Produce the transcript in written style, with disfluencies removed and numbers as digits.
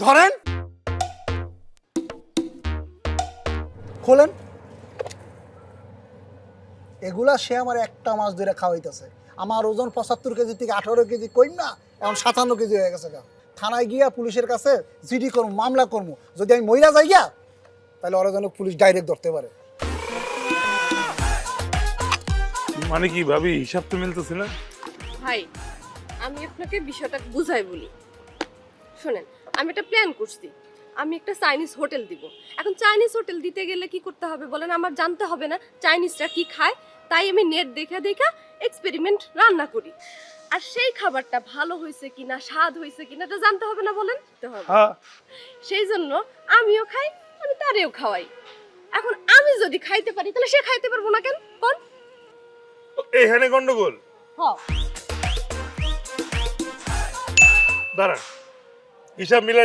ধরেন, খোলেন। এগুলা সে আমার একটা মাছ ধরে খাওয়াইতেছে। আমার ওজন ৭৫ কেজি থেকে ১৮ কেজি কই না, এখন ৫৭ কেজি হয়ে গেছে। থানায় গিয়া পুলিশের কাছে জিডি করবো, মামলা করবো। যদি আমি মহিলা যাই গিয়া, তাহলে ওরা যেন পুলিশ ডাইরেক্ট ধরতে পারে। মানে কি ভাবি, হিসাব তো মিলতেছে না। ভাই আমি আপনাকে বিষয়টা বুঝাই বলি। শোনেন, আমি একটা প্ল্যান করছি। আমি একটা চাইনিজ হোটেল দিব। এখন চাইনিজ হোটেল দিতে গেলে কি করতে হবে বলেন? আমার জানতে হবে না চাইনিজরা কি খায়। তাই আমি নেট দেখা দেখা এক্সপেরিমেন্ট রান্না করি। আর সেই খাবারটা ভালো হয়েছে কিনা, স্বাদ হয়েছে কিনা এটা জানতে হবে না বলেন? তো হবে। হ্যাঁ, সেই জন্য আমিও খাই, আমি তারেও খাওয়াই। এখন আমি যদি খাইতে পারি তাহলে সে খাইতে পারবো না কেন কোন? এখানে গন্ডগোল। হ্যাঁ, দাঁড়ান, হিসাব মিলাই